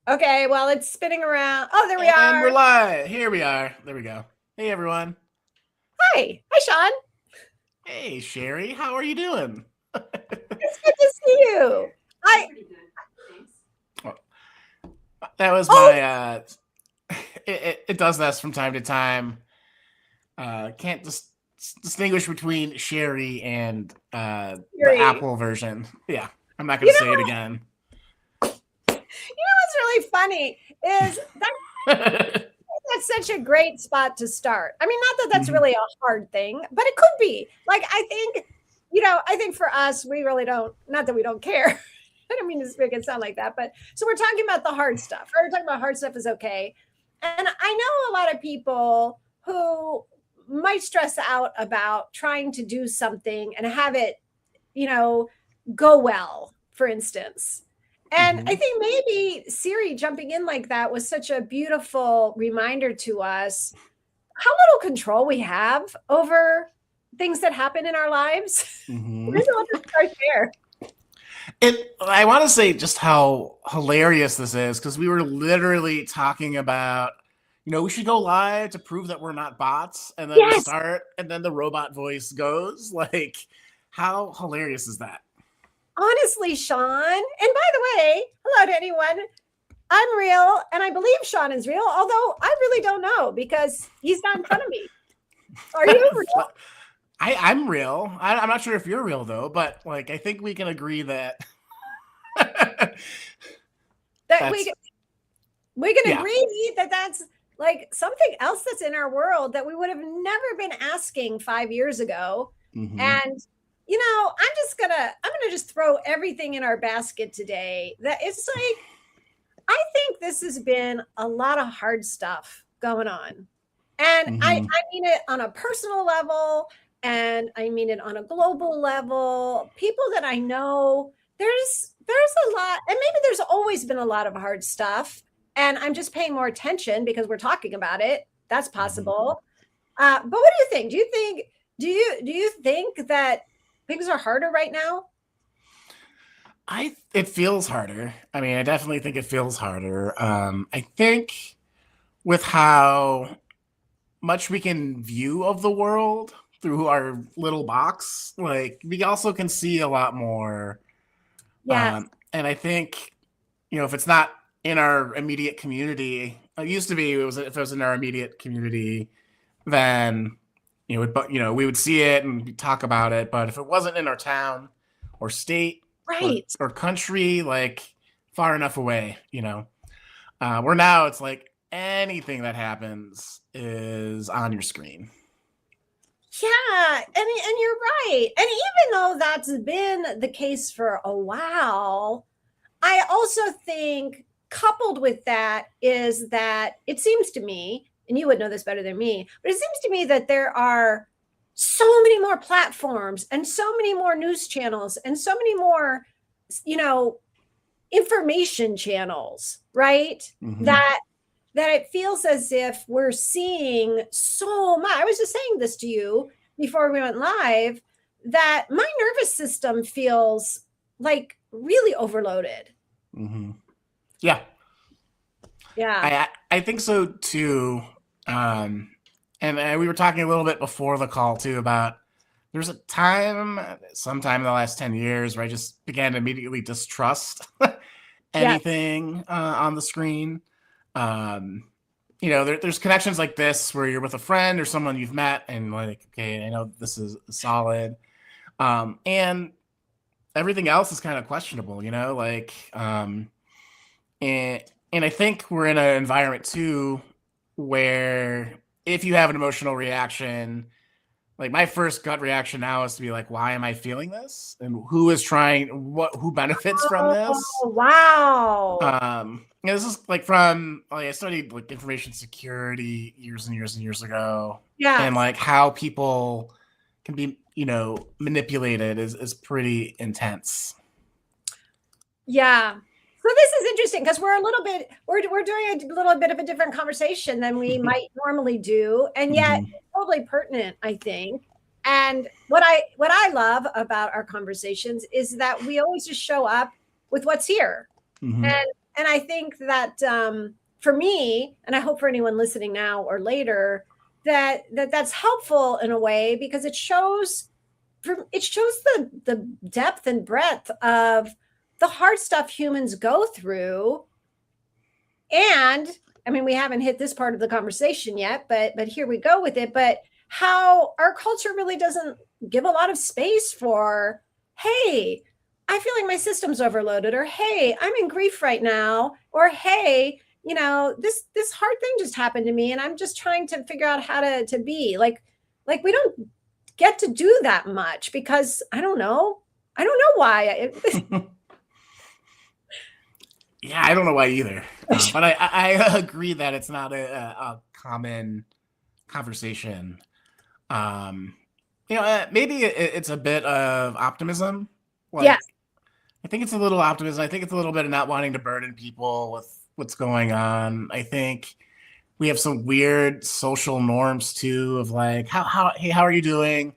Okay, well, it's spinning around. Oh, there we And are. we're live. Here we are. There we go. Hey, everyone. Hi. Hi, Sean. Hey, Sherry. How are you doing? It's good to see you. I'm I pretty good, thanks. Well, that was oh my. It does this from time to time. Can't just distinguish between Sherry and the Siri. Apple version. Yeah, I'm not You gonna know, say it again. what's really funny is that's such a great spot to start. I mean, not that that's Mhm. really a hard thing, but it could be. Like, I think for us, we really don't. Not that we don't care. I don't mean to make it sound like that, but so we're talking about the hard stuff. Right? We're talking about hard stuff is okay, and I know a lot of people who might stress out about trying to do something and have it, you know, go well, for instance. And I Mhm. think maybe Siri jumping in like that was such a beautiful reminder to us how little control we have over things that happen in our lives. Mhm. Maybe we'll just start there. I want to say just how hilarious this is because we were literally talking about, we should go live to prove that we're not bots, and then we Yes, start, and then the robot voice goes. Like, how hilarious is that? honestly, Sean. And by the way, hello to anyone. I'm real, and I believe Sean is real, although I really don't know because he's not in front of me. Are you real? I'm real. I'm not sure if you're real though, but like, I think we can agree that That that's we can yeah. agree that that's like something else that's in our world that we would have never been asking 5 years ago. Mm-hmm. And I'm gonna just throw everything in our basket today. That it's like I think this has been a lot of hard stuff going on. And Mm-hmm. I mean it on a personal level and I mean it on a global level. People that I know, there's a lot, and maybe there's always been a lot of hard stuff. And I'm just paying more attention because we're talking about it. That's Mm-hmm. possible. But what do you think? Do you think that things are harder right now? It feels harder. I mean, I definitely think it feels harder. I think with how much we can view of the world through our little box, like we also can see a lot more. Yes. And I think, if it's not in our immediate community, it used to be it was if it was in our immediate community, then we would see it and talk about it. But if it wasn't in our town or state Right. or country, like far enough away, where now it's like anything that happens is on your screen. Yeah, and you're right. And even though that's been the case for a while, I also think coupled with that is that it seems to me, and you would know this better than me, but it seems to me that there are so many more platforms and so many more news channels and so many more, you know, information channels, right? Mm-hmm. That it feels as if we're seeing so much. I was just saying this to you before we went live that my nervous system feels like really overloaded. Mm-hmm. Yeah, Yeah. I think so too. And we were talking a little bit before the call too about there's a time, sometime in the last 10 years, where I just began to immediately distrust Yes. anything on the screen. Um, there's connections like this where you're with a friend or someone you've met, and like, okay, I know this is solid. And everything else is kind of questionable, and I think we're in an environment too where if you have an emotional reaction, like my first gut reaction now is to be like, why am I feeling this? And who benefits from this? Oh, wow. This is like from like I studied like information security years and years and years ago, and Yes. like how people can be, manipulated is pretty intense. Yeah. So this is interesting because we're doing a little bit of a different conversation than we might normally do, and yet Mm-hmm. it's totally pertinent, I think. And what I love about our conversations is that we always just show up with what's here. Mm-hmm. And I think that for me, and I hope for anyone listening now or later, that's helpful in a way because it shows the depth and breadth of the hard stuff humans go through. And I mean, we haven't hit this part of the conversation yet, but here we go with it. But how our culture really doesn't give a lot of space for, hey, I feel like my system's overloaded, or hey, I'm in grief right now, or hey, this hard thing just happened to me, and I'm just trying to figure out how to be like we don't get to do that much because I don't know why. Yeah, I don't know why either. But I agree that it's not a common conversation. Maybe it's a bit of optimism. Like, Yes. I think it's a little optimism. I think it's a little bit of not wanting to burden people with what's going on. I think we have some weird social norms too of like, hey, how are you doing?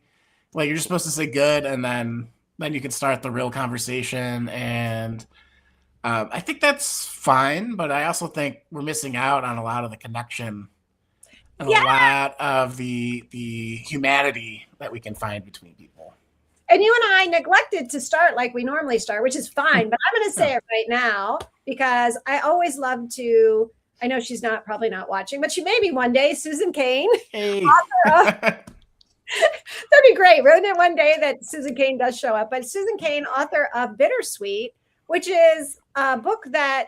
Like, you're just supposed to say good, and then you can start the real conversation. And I think that's fine, but I also think we're missing out on a lot of the connection and a Yeah. lot of the humanity that we can find between people. And you and I neglected to start like we normally start, which is fine. But I'm going to say it right now because I always love to. I know she's probably not watching, but she may be one day. Susan Cain, Hey. author of, that'd be great. Wouldn't it one day that Susan Cain does show up? But Susan Cain, author of Bittersweet, which is a book that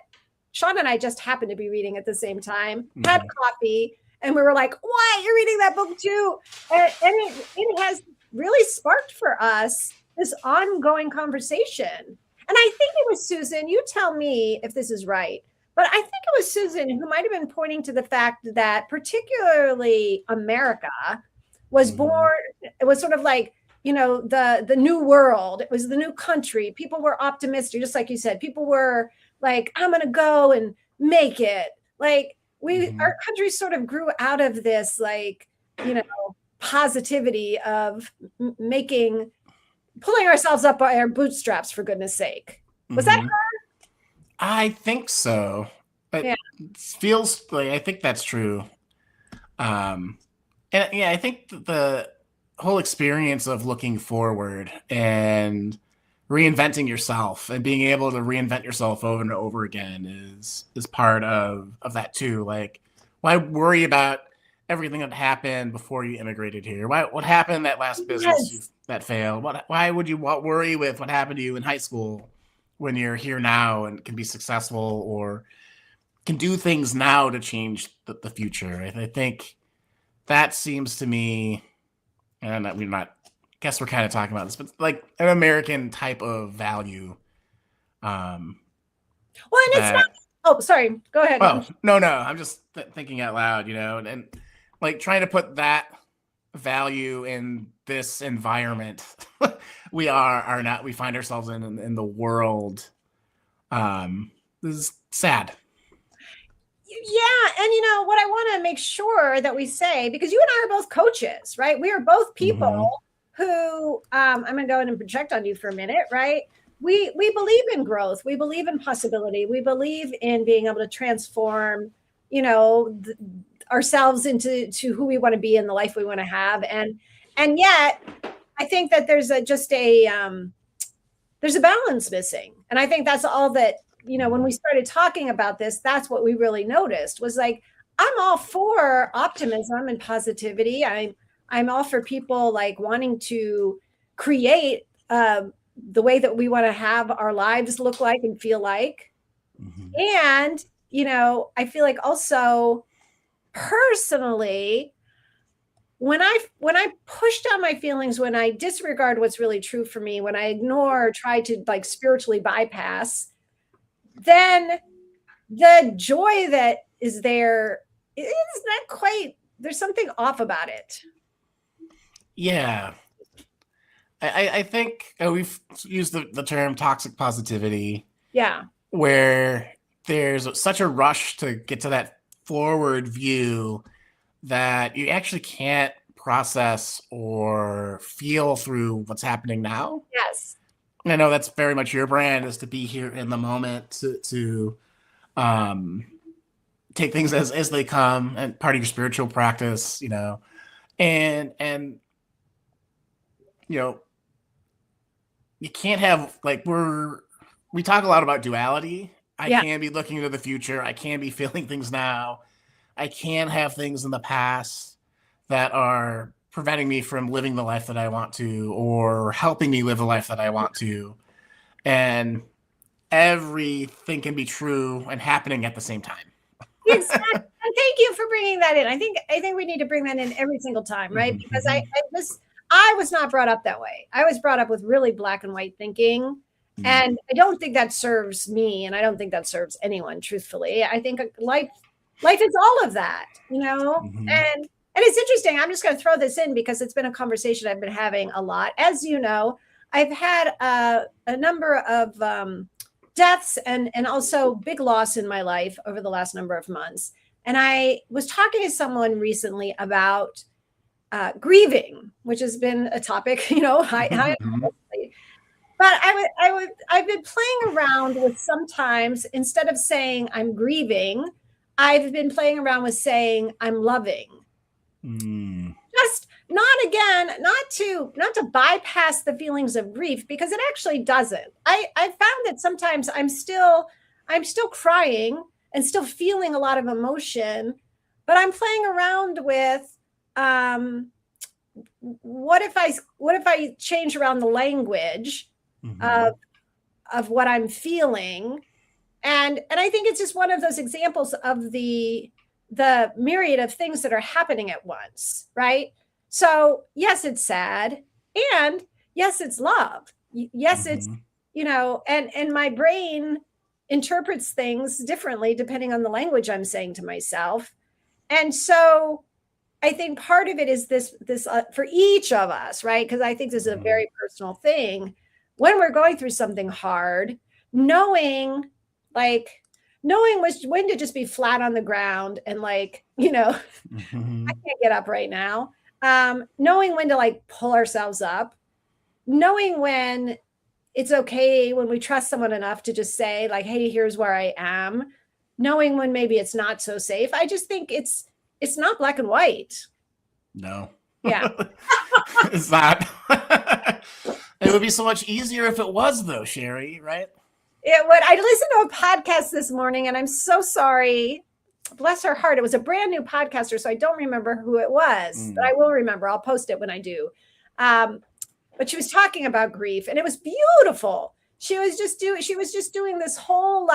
Sean and I just happened to be reading at the same time, had coffee, and we were like, "Why you're reading that book too?" And it has really sparked for us this ongoing conversation. And I think it was Susan. You tell me if this is right, but I think it was Susan who might have been pointing to the fact that particularly America was born. It was sort of like the new world. It was the new country. People were optimistic, just like you said. People were like, I'm going to go and make it. Like our country sort of grew out of this, like, positivity of pulling ourselves up by our bootstraps, for goodness sake. Was that her? I think so. It feels like, I think that's true. And yeah, I think the whole experience of looking forward and reinventing yourself and being able to reinvent yourself over and over again is part of that too. Like, why worry about everything that happened before you immigrated here? What happened that last business that failed? Why would you worry with what happened to you in high school when you're here now and can be successful or can do things now to change the future? I think that seems to me, and we're not, guess we're kind of talking about this, but like an American type of value. Well, and it's not. Oh, sorry. Go ahead. Oh, no. I'm just thinking out loud, and like trying to put that value in this environment we find ourselves in the world. This is sad. Yeah. And what I want to make sure that we say, because you and I are both coaches, right? We are both people who, I'm going to go in and project on you for a minute, right? We believe in growth. We believe in possibility. We believe in being able to transform, ourselves into who we want to be and the life we want to have. And yet I think that there's a balance missing. And I think that's all that, when we started talking about this, that's what we really noticed was like, I'm all for optimism and positivity. I'm all for people like wanting to create the way that we want to have our lives look like and feel like. And, I feel like also personally, when I push down my feelings, when I disregard what's really true for me, when I ignore or try to like spiritually bypass, then the joy that is there is not quite, there's something off about it. Yeah. I think we've used the term toxic positivity. Yeah. Where there's such a rush to get to that forward view that you actually can't process or feel through what's happening now. Yes. And I know that's very much your brand, is to be here in the moment, to um, take things as they come, and part of your spiritual practice, and you know, you can't have like we talk a lot about duality. I Yeah. can be looking into the future. I can be feeling things now. I can have things in the past that are preventing me from living the life that I want to, or helping me live the life that I want to. And everything can be true and happening at the same time. Exactly. And thank you for bringing that in. I think we need to bring that in every single time, right? Because I was not brought up that way. I was brought up with really black and white thinking. And I don't think that serves me, and I don't think that serves anyone, truthfully. I think life is all of that, and it's interesting. I'm just going to throw this in because it's been a conversation I've been having a lot. As you know, I've had a number of deaths and also big loss in my life over the last number of months. And I was talking to someone recently about grieving, which has been a topic, but I've been playing around with, sometimes instead of saying I'm grieving, I've been playing around with saying I'm loving. Just not to bypass the feelings of grief, because it actually doesn't. I found that sometimes I'm still crying and still feeling a lot of emotion, but I'm playing around with what if I change around the language of what I'm feeling. And I think it's just one of those examples of the myriad of things that are happening at once, right? So yes, it's sad, and yes, it's love. Yes, it's and my brain interprets things differently depending on the language I'm saying to myself. And so I think part of it is this for each of us, right? Because I think this is a very personal thing. When we're going through something hard, knowing when to just be flat on the ground and I can't get up right now. Knowing when to pull ourselves up, knowing when it's okay, when we trust someone enough to just say hey, here's where I am, knowing when maybe it's not so safe. I just think it's not black and white. No. Yeah. It's not. It would be so much easier if it was, though, Sherry, right? It would. I listened to a podcast this morning, and I'm so sorry. Bless her heart. It was a brand new podcaster, so I don't remember who it was, but I will remember. I'll post it when I do. But she was talking about grief, and it was beautiful. She was just doing this whole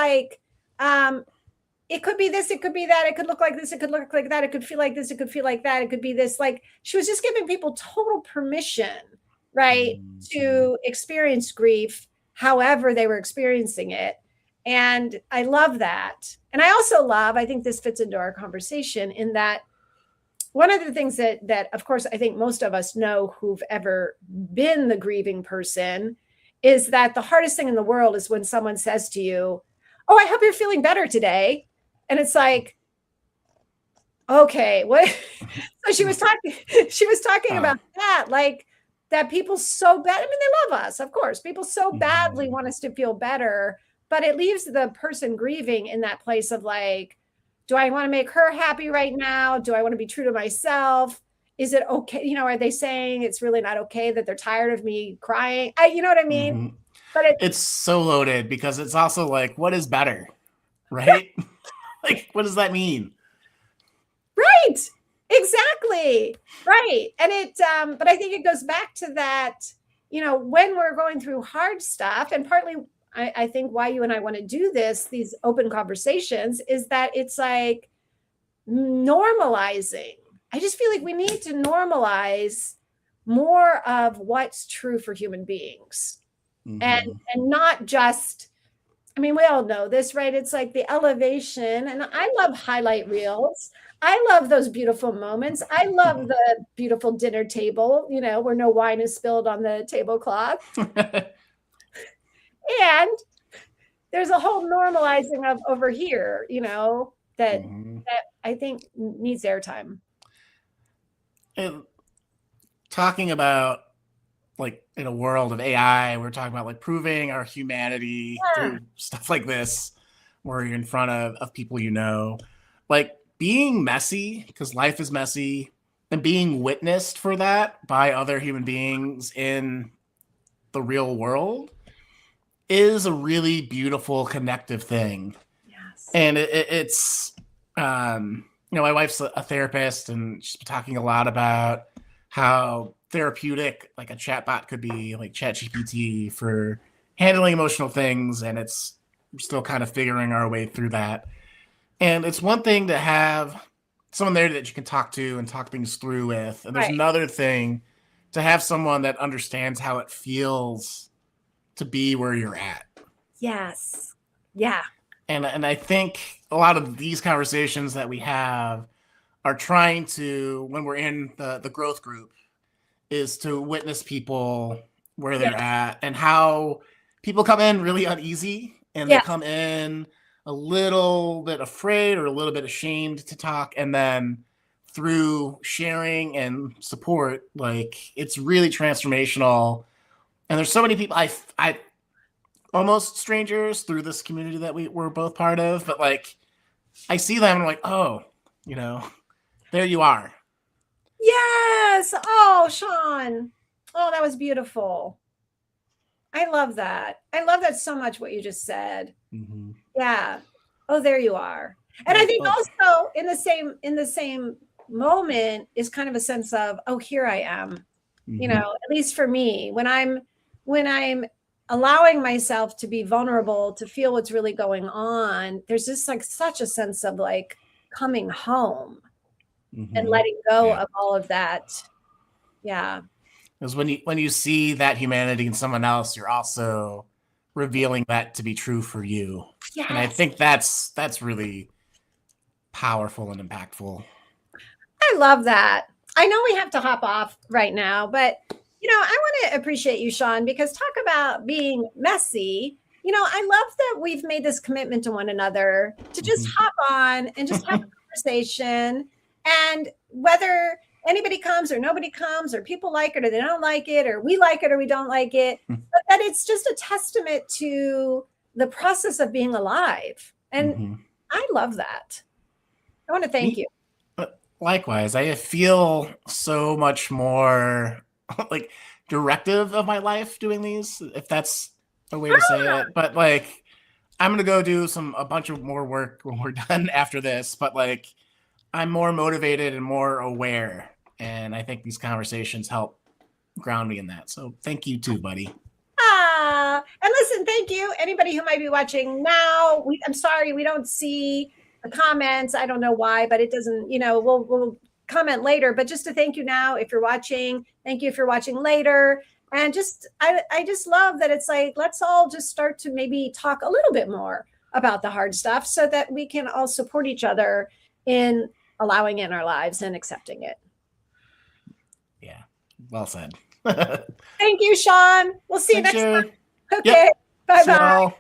it could be this, it could be that, it could look like this, it could look like that, it could feel like this, it could feel like that, it could be this. She was just giving people total permission, right, to experience grief however they were experiencing it. And I love that. And I also love, I think this fits into our conversation, in that one of the things that of course I think most of us know who've ever been the grieving person is that the hardest thing in the world is when someone says to you, "Oh, I hope you're feeling better today." And it's okay, what? So she was talking about that, that people so bad. I mean, they love us, of course. People so badly want us to feel better, but it leaves the person grieving in that place of do I want to make her happy right now? Do I want to be true to myself? Is it okay? Are they saying it's really not okay that they're tired of me crying? You know what I mean? But it's so loaded, because it's also what is better, right? What does that mean? Right. Exactly. Right. And but I think it goes back to that, when we're going through hard stuff, and partly I think why you and I want to do these open conversations, is that it's normalizing. I just feel like we need to normalize more of what's true for human beings, and not just, I mean, we all know this, right? It's the elevation. And I love highlight reels. I love those beautiful moments. I love the beautiful dinner table, where no wine is spilled on the tablecloth. And there's a whole normalizing of over here, that I think needs airtime. And talking about in a world of AI, we're talking about proving our humanity through stuff like this. where you're in front of people you know. Like being messy, because life is messy, and being witnessed for that by other human beings in the real world is a really beautiful connective thing. Yes. And it's my wife's a therapist, and she's been talking a lot about how therapeutic like a chatbot could be, like ChatGPT, for handling emotional things, and it's we're still kind of figuring our way through that. And it's one thing to have someone there that you can talk to and talk things through with, and there's Right. another thing to have someone that understands how it feels to be where you're at. Yes. Yeah. And I think a lot of these conversations that we have are trying to, when we're in the growth group, is to witness people where they're Yes. at and how people come in really uneasy, and they Yes. come in a little bit afraid or a little bit ashamed to talk, and then through sharing and support, like it's really transformational. And there's so many people I almost strangers through this community that we're both part of, but like I see them and I'm like, oh, you know, there you are. Yes. Oh, Sean. Oh, that was beautiful. I love that. I love that so much what you just said. Mm-hmm. Yeah. Oh, there you are. And I Like, think oh, also in the same moment is kind of a sense of, oh, here I am. You mm-hmm. know, at least for me, when I'm allowing myself to be vulnerable, to feel what's really going on, there's just like such a sense of like coming home and Mm-hmm. letting go Yeah. of all of that. Yeah. Because when you see that humanity in someone else, you're also revealing that to be true for you. And I Yes. think that's really powerful and impactful. I love that. I know we have to hop off right now, but I want to appreciate you, Sean, because talk about being messy. I love that we've made this commitment to one another to just Mm-hmm. hop on and just have a conversation. And whether anybody comes or nobody comes, or people like it or they don't like it, or we like it or we don't like it, but that it's just a testament to the process of being alive. And Mm-hmm. I love that. I want to thank Me, you. likewise, I feel so much more like directive of my life doing these, if that's a way to say it. But like, I'm gonna go do a bunch of more work when we're done after this. But like, I'm more motivated and more aware, and I think these conversations help ground me in that. So thank you too, buddy. And listen, thank you. Anybody who might be watching now, I'm sorry, we don't see the comments. I don't know why, but it doesn't, we'll comment later. But just to thank you now, if you're watching, thank you if you're watching later. And I just love that it's like, let's all just start to maybe talk a little bit more about the hard stuff so that we can all support each other in allowing it in our lives and accepting it. Yeah, well said. Thank you, Sean. We'll see you Thanks, next Sherry. time. Okay. Yep. Bye See bye. y'all.